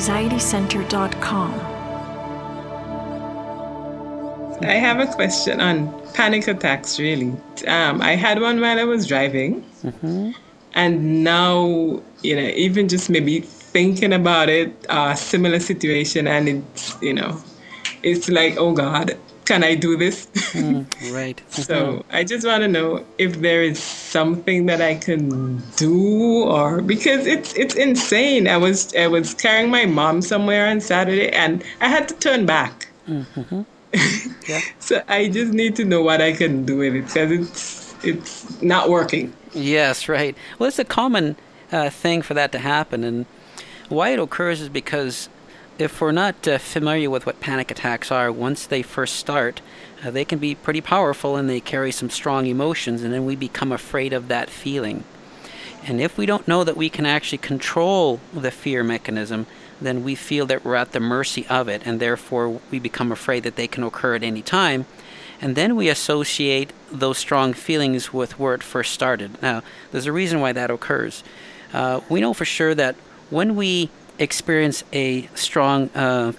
anxietycenter.com. I have a question on panic attacks, really. I had one while I was driving. And now, even just maybe thinking about it, similar situation, and it's like, oh God, can I do this? Right. So I just want to know if there is something that I can do, or because it's insane. I was carrying my mom somewhere on Saturday, and I had to turn back. Yeah. So I just need to know what I can do with it, because it's not working. Yes, right. Well, it's a common thing for that to happen, and why it occurs is because if we're not familiar with what panic attacks are, once they first start, they can be pretty powerful and they carry some strong emotions, and then we become afraid of that feeling. And if we don't know that we can actually control the fear mechanism, then we feel that we're at the mercy of it, and therefore we become afraid that they can occur at any time. And then we associate those strong feelings with where it first started. Now, there's a reason why that occurs. We know for sure that when we experience a strong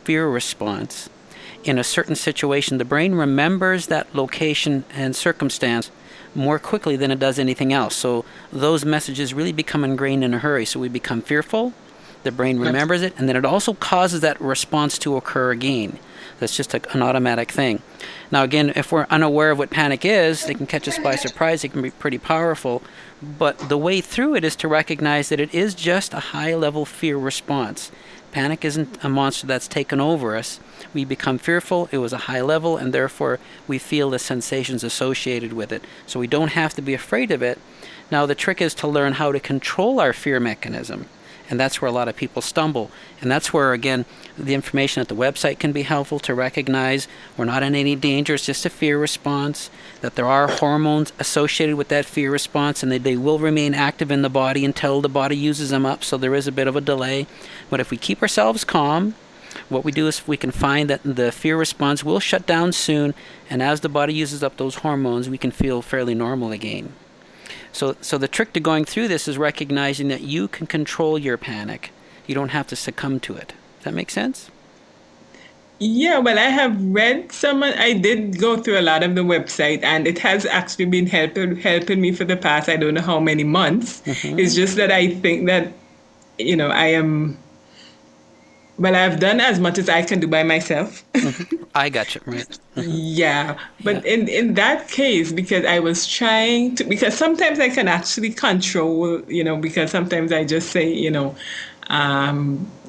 fear response in a certain situation, the brain remembers that location and circumstance more quickly than it does anything else. So those messages really become ingrained in a hurry. So we become fearful, the brain remembers it, and then it also causes that response to occur again. That's just an automatic thing. Now again, if we're unaware of what panic is, they can catch us by surprise. It can be pretty powerful. But the way through it is to recognize that it is just a high-level fear response. Panic isn't a monster that's taken over us. We become fearful, it was a high level, and therefore we feel the sensations associated with it. So we don't have to be afraid of it. Now the trick is to learn how to control our fear mechanism. And that's where a lot of people stumble. And that's where, again, the information at the website can be helpful to recognize we're not in any danger, it's just a fear response, that there are hormones associated with that fear response, and they will remain active in the body until the body uses them up, so there is a bit of a delay. But if we keep ourselves calm, what we do is we can find that the fear response will shut down soon, and as the body uses up those hormones, we can feel fairly normal again. So the trick to going through this is recognizing that you can control your panic. You don't have to succumb to it. Does that make sense? Yeah, well, I have read I did go through a lot of the website, and it has actually been helping me for the past, I don't know how many months. It's just that I think that, I've done as much as I can do by myself. I got you, right. Yeah, but in that case, because I was trying to, because sometimes I can actually control, because sometimes I just say,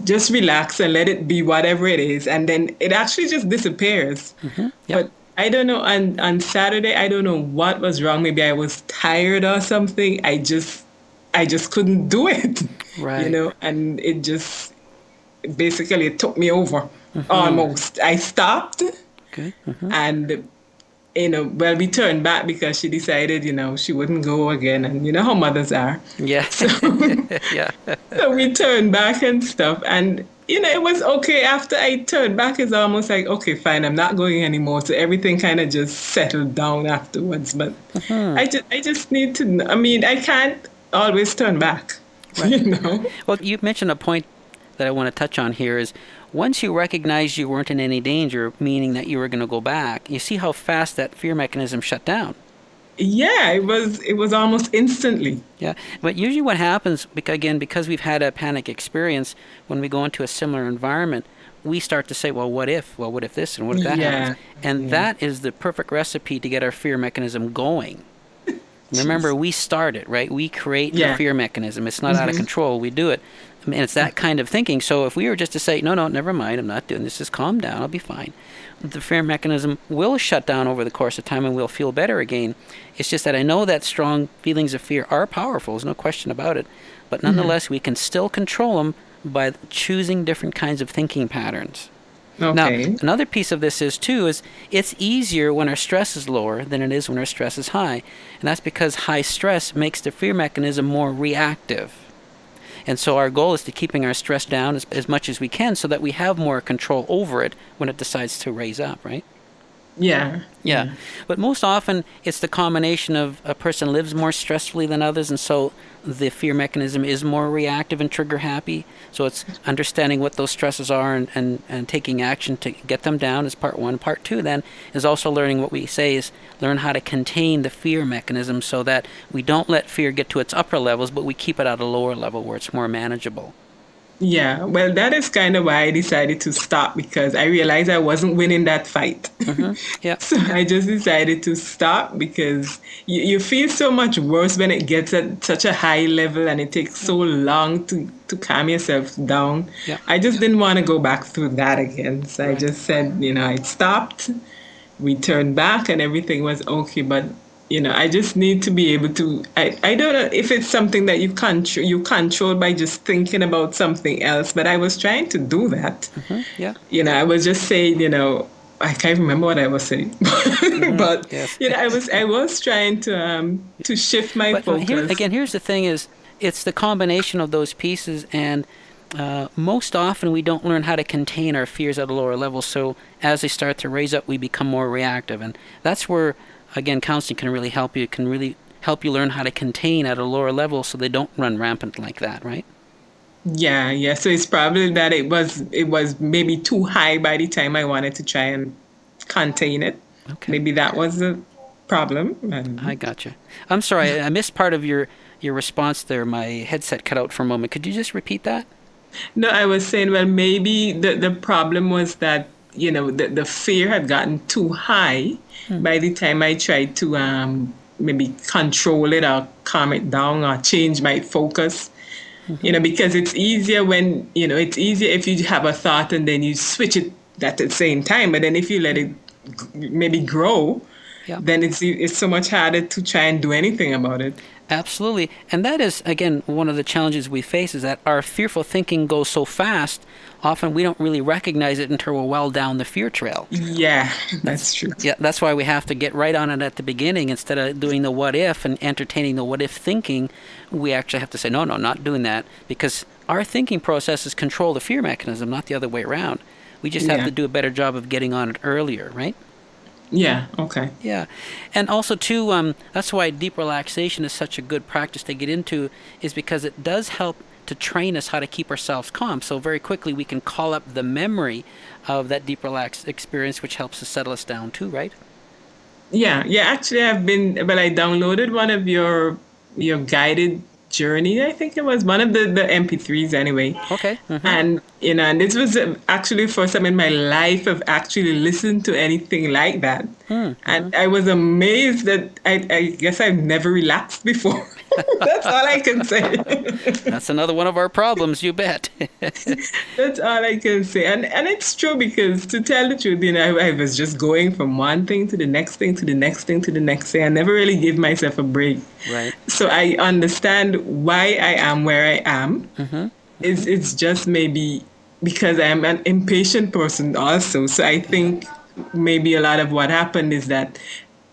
just relax and let it be whatever it is, and then it actually just disappears. Yep. But I don't know, on Saturday, I don't know what was wrong. Maybe I was tired or something. I just couldn't do it, Right. and basically it took me over almost. I stopped. Okay. And, we turned back because she decided, she wouldn't go again. And you know how mothers are. Yeah. So, Yeah. so we turned back and stuff. And, it was okay. After I turned back, it's almost like, okay, fine, I'm not going anymore. So everything kind of just settled down afterwards. But I just need to, I can't always turn back, Right. Well, you mentioned a point that I want to touch on here is once you recognize you weren't in any danger, meaning that you were going to go back, you see how fast that fear mechanism shut down. Yeah, it was almost instantly. Yeah, but usually what happens, because we've had a panic experience, when we go into a similar environment, we start to say, well, what if? Well, what if this and what if that happens? And that is the perfect recipe to get our fear mechanism going. Remember, we start it, right? We create the fear mechanism. It's not out of control. We do it. And it's that kind of thinking. So if we were just to say, no, never mind, I'm not doing this, just calm down, I'll be fine. The fear mechanism will shut down over the course of time and we'll feel better again. It's just that I know that strong feelings of fear are powerful, there's no question about it. But nonetheless, we can still control them by choosing different kinds of thinking patterns. Okay. Now, another piece of this is it's easier when our stress is lower than it is when our stress is high. And that's because high stress makes the fear mechanism more reactive. And so our goal is to keeping our stress down as much as we can so that we have more control over it when it decides to raise up, right? Yeah. Yeah, but most often it's the combination of a person lives more stressfully than others, and so the fear mechanism is more reactive and trigger happy. So it's understanding what those stresses are and taking action to get them down is part one. Part two then is also learning what we say is learn how to contain the fear mechanism so that we don't let fear get to its upper levels, but we keep it at a lower level where it's more manageable. Yeah, well, that is kind of why I decided to stop because I realized I wasn't winning that fight. Yeah. So I just decided to stop because you feel so much worse when it gets at such a high level and it takes so long to calm yourself down. Yeah. I just didn't want to go back through that again. So I Right. just said, I stopped, we turned back, and everything was okay. But I just need to be able to. I don't know if it's something that you control by just thinking about something else. But I was trying to do that. Yeah. I was just saying, I can't remember what I was saying, but Yes. I was trying to shift my But focus. here's the thing: is it's the combination of those pieces, and most often we don't learn how to contain our fears at a lower level. So as they start to raise up, we become more reactive, and that's where, again, counseling can really help you. It can really help you learn how to contain at a lower level, so they don't run rampant like that, right? Yeah, yeah. So it's probably that it was maybe too high by the time I wanted to try and contain it. Okay, Maybe that was the problem. I gotcha. I'm sorry, I missed part of your response there. My headset cut out for a moment. Could you just repeat that? No, I was saying, well, maybe the problem was that, the fear had gotten too high by the time I tried to maybe control it or calm it down or change my focus. Because it's easier if you have a thought and then you switch it at the same time. But then if you let it maybe grow, Yeah. then it's so much harder to try and do anything about it. Absolutely. And that is, again, one of the challenges we face is that our fearful thinking goes so fast, often we don't really recognize it until we're well down the fear trail. Yeah, that's true. Yeah, that's why we have to get right on it at the beginning. Instead of doing the what if and entertaining the what if thinking, we actually have to say, no, not doing that, because our thinking processes control the fear mechanism, not the other way around. We just have Yeah. to do a better job of getting on it earlier, right? Yeah, okay. Yeah. And also, too, that's why deep relaxation is such a good practice to get into, is because it does help to train us how to keep ourselves calm. So very quickly we can call up the memory of that deep relaxed experience, which helps to settle us down too, right? Yeah, yeah. Actually, I downloaded one of your guided journey. I think it was one of the MP3s anyway. Okay. Mm-hmm. And this was actually the first time in my life I've actually listened to anything like that. And I was amazed that I guess I've never relaxed before. That's all I can say. That's another one of our problems, you bet. That's all I can say. And it's true because to tell the truth, I was just going from one thing to the next thing to the next thing to the next thing. I never really gave myself a break. Right. So I understand why I am where I am. It's just maybe because I'm an impatient person also. So I think maybe a lot of what happened is that,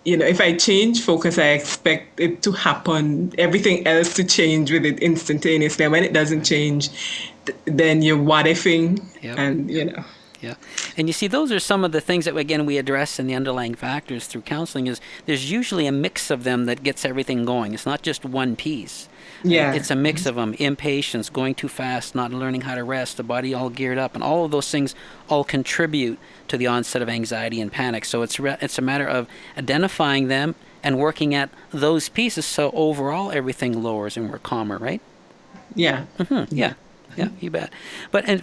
if I change focus, I expect it to happen, everything else to change with it instantaneously. And when it doesn't change, then you're what ifing. Yep. And, Yeah. And you see, those are some of the things that, again, we address in the underlying factors through counseling is there's usually a mix of them that gets everything going. It's not just one piece. Yeah. It's a mix of them. Impatience, going too fast, not learning how to rest, the body all geared up, and all of those things all contribute to the onset of anxiety and panic. So it's a matter of identifying them and working at those pieces so overall everything lowers and we're calmer, right? Yeah. Yeah. Yeah, you bet. But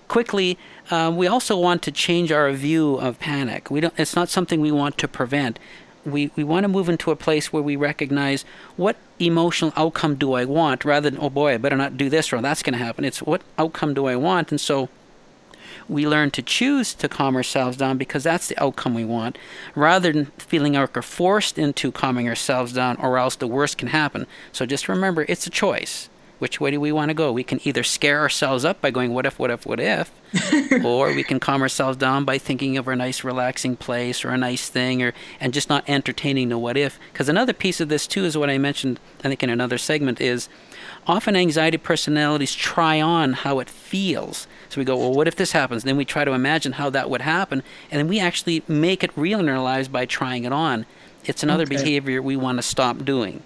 quickly, we also want to change our view of panic. We don't. It's not something we want to prevent. We want to move into a place where we recognize what emotional outcome do I want, rather than, oh boy, I better not do this or that's going to happen. It's what outcome do I want, and so we learn to choose to calm ourselves down because that's the outcome we want, rather than feeling like we're forced into calming ourselves down or else the worst can happen. So just remember, it's a choice. Which way do we want to go? We can either scare ourselves up by going, what if, what if, what if? Or we can calm ourselves down by thinking of a nice relaxing place or a nice thing, and just not entertaining the what if. Because another piece of this too is what I mentioned, I think in another segment, is often anxiety personalities try on how it feels. So we go, well, what if this happens? Then we try to imagine how that would happen, and then we actually make it real in our lives by trying it on. It's another behavior we want to stop doing.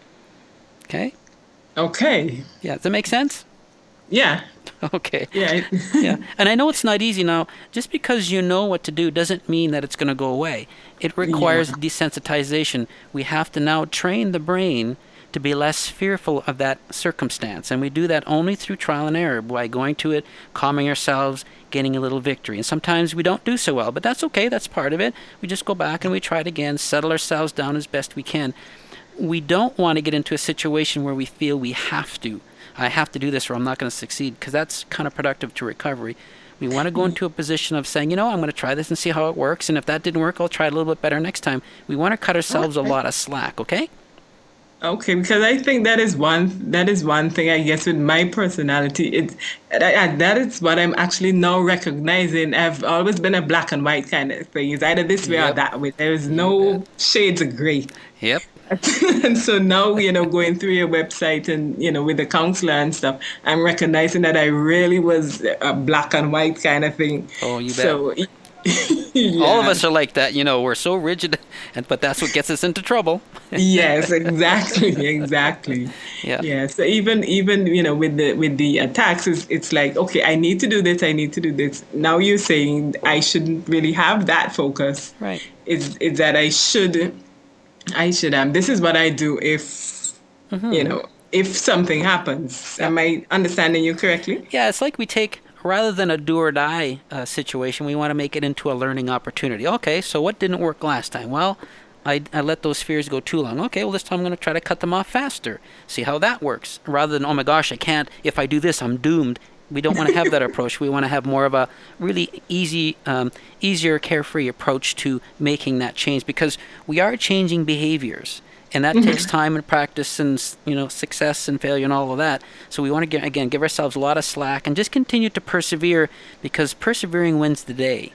Okay? Okay. Yeah, does that make sense? Yeah. Okay. Yeah. Yeah. And I know it's not easy now. Just because you know what to do doesn't mean that it's going to go away. It requires desensitization. We have to now train the brain to be less fearful of that circumstance. And we do that only through trial and error, by going to it, calming ourselves, getting a little victory. And sometimes we don't do so well, but that's okay. That's part of it. We just go back and we try it again, settle ourselves down as best we can. We don't want to get into a situation where we feel we have to. I have to do this or I'm not going to succeed, because that's counterproductive to recovery. We want to go into a position of saying, I'm going to try this and see how it works. And if that didn't work, I'll try it a little bit better next time. We want to cut ourselves a lot of slack, okay? Okay, because I think that is one thing, I guess, with my personality. That is what I'm actually now recognizing. I've always been a black and white kind of thing. It's either this way or that way. There is no shades of gray. Yep. And so now, going through your website and, with the counselor and stuff, I'm recognizing that I really was a black and white kind of thing. Oh, you bet. So, yeah. All of us are like that, we're so rigid, but that's what gets us into trouble. Yes, exactly. Yeah. So even with the attacks, it's like, okay, I need to do this. Now you're saying I shouldn't really have that focus. Right. It's that I should this is what I do if if something happens. Am I understanding you correctly? Yeah, it's like we take, rather than a do or die situation, we want to make it into a learning opportunity. Okay, so what didn't work last time? Well, I let those fears go too long. Okay, well, this time I'm going to try to cut them off faster. See how that works. Rather than, oh my gosh, I can't. If I do this, I'm doomed. We don't want to have that approach. We want to have more of a really easier, carefree approach to making that change, because we are changing behaviors. And that takes time and practice and, success and failure and all of that. So we want to, give ourselves a lot of slack and just continue to persevere, because persevering wins the day.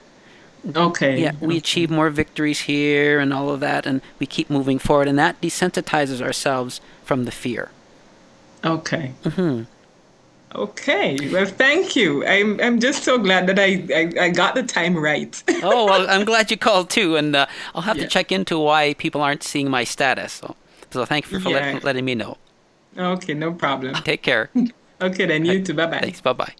Okay. Yeah, we achieve more victories here and all of that, and we keep moving forward. And that desensitizes ourselves from the fear. Okay. Okay. Well, thank you. I'm just so glad that I got the time right. Oh, well, I'm glad you called too, and I'll have to check into why people aren't seeing my status. So thank you for letting me know. Okay, no problem. Take care. Okay, then you too. Bye-bye. Thanks. Bye-bye.